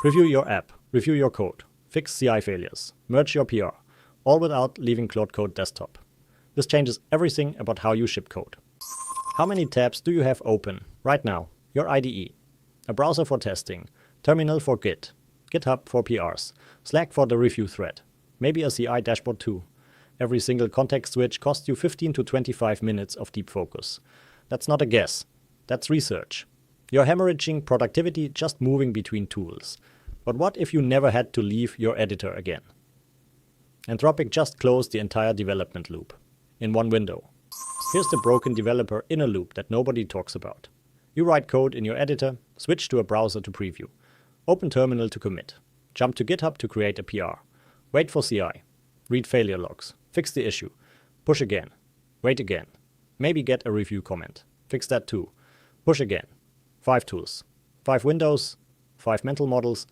Review your app, review your code, fix CI failures, merge your PR, all without leaving Claude Code Desktop. This changes everything about how you ship code. How many tabs do you have open right now? Your IDE, a browser for testing, terminal for Git, GitHub for PRs, Slack for the review thread, maybe a CI dashboard too. Every single context switch costs you 15 to 25 minutes of deep focus. That's not a guess. That's research. You're hemorrhaging productivity just moving between tools. But what if you never had to leave your editor again? Anthropic just closed the entire development loop in one window. Here's the broken developer inner loop that nobody talks about. You write code in your editor, switch to a browser to preview, open terminal to commit, jump to GitHub to create a PR, wait for CI, read failure logs, fix the issue, push again, wait again, maybe get a review comment, fix that too, push again. 5 tools, 5 windows, 5 mental models,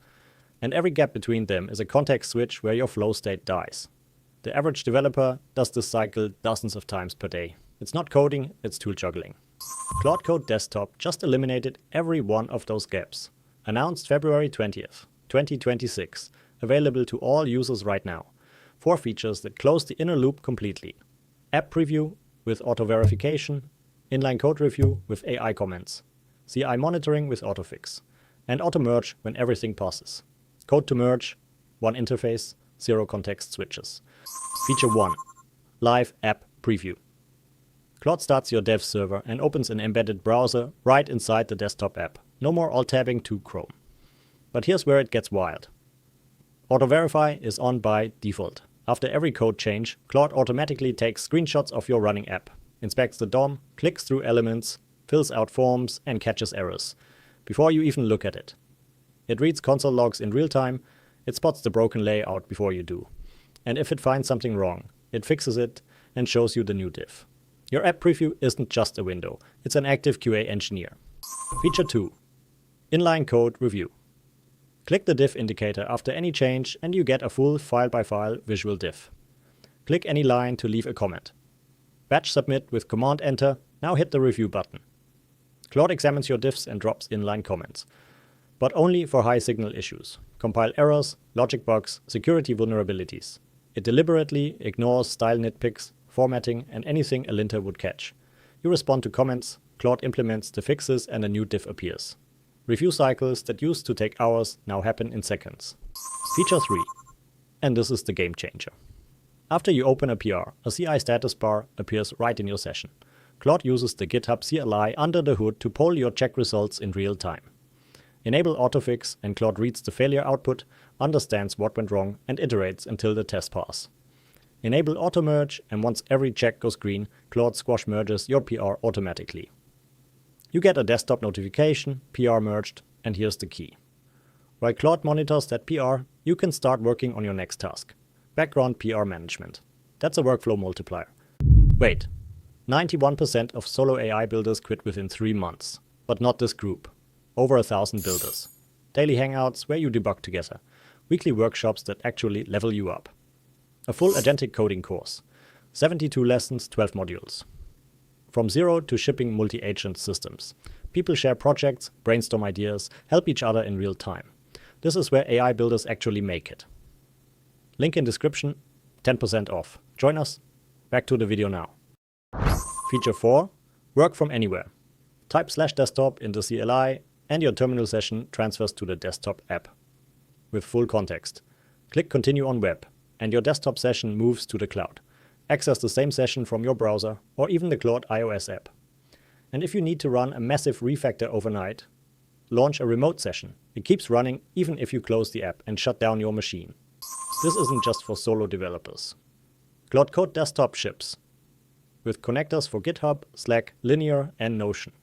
and every gap between them is a context switch where your flow state dies. The average developer does this cycle dozens of times per day. It's not coding, it's tool juggling. Claude Code Desktop just eliminated every one of those gaps. Announced February 20th, 2026, available to all users right now. 4 features that close the inner loop completely. App preview with auto-verification, inline code review with AI comments, CI monitoring with autofix, and auto-merge when everything passes. Code to merge, 1 interface, 0 context switches. Feature 1. Live App Preview. Claude starts your dev server and opens an embedded browser right inside the desktop app. No more alt-tabbing to Chrome. But here's where it gets wild. Auto-verify is on by default. After every code change, Claude automatically takes screenshots of your running app, inspects the DOM, clicks through elements, fills out forms, and catches errors, before you even look at it. It reads console logs in real time, it spots the broken layout before you do. And if it finds something wrong, it fixes it and shows you the new diff. Your app preview isn't just a window, it's an active QA engineer. Feature 2. Inline code review. Click the diff indicator after any change and you get a full file-by-file visual diff. Click any line to leave a comment. Batch submit with Command Enter, now hit the review button. Claude examines your diffs and drops inline comments, but only for high signal issues, compile errors, logic bugs, security vulnerabilities. It deliberately ignores style nitpicks, formatting, and anything a linter would catch. You respond to comments, Claude implements the fixes, and a new diff appears. Review cycles that used to take hours now happen in seconds. Feature 3. And this is the game changer. After you open a PR, a CI status bar appears right in your session. Claude uses the GitHub CLI under the hood to poll your check results in real time. Enable autofix and Claude reads the failure output, understands what went wrong, and iterates until the test pass. Enable auto-merge, and once every check goes green, Claude squash merges your PR automatically. You get a desktop notification, PR merged, and here's the key. While Claude monitors that PR, you can start working on your next task. Background PR management. That's a workflow multiplier. Wait, 91% of solo AI builders quit within 3 months. But not this group. Over 1,000 builders. Daily hangouts where you debug together. Weekly workshops that actually level you up. A full agentic coding course. 72 lessons, 12 modules. From zero to shipping multi-agent systems. People share projects, brainstorm ideas, help each other in real time. This is where AI builders actually make it. Link in description, 10% off. Join us. Back to the video now. Feature 4. Work from anywhere. Type /desktop in the CLI and your terminal session transfers to the desktop app. With full context. Click Continue on Web and your desktop session moves to the cloud. Access the same session from your browser or even the Claude iOS app. And if you need to run a massive refactor overnight, launch a remote session. It keeps running even if you close the app and shut down your machine. This isn't just for solo developers. Claude Code Desktop ships with connectors for GitHub, Slack, Linear, and Notion.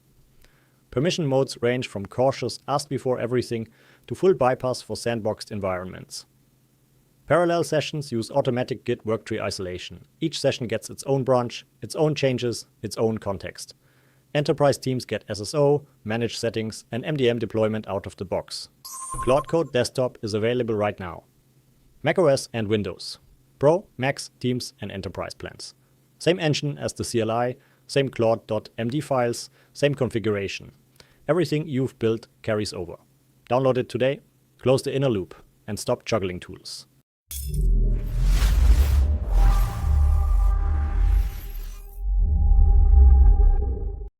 Permission modes range from cautious ask before everything to full bypass for sandboxed environments. Parallel sessions use automatic Git worktree isolation. Each session gets its own branch, its own changes, its own context. Enterprise teams get SSO, managed settings, and MDM deployment out of the box. Claude Code Desktop is available right now. macOS and Windows. Pro, Max, Teams, and Enterprise plans. Same engine as the CLI, same Claude.md files, same configuration. Everything you've built carries over. Download it today. Close the inner loop and stop juggling tools.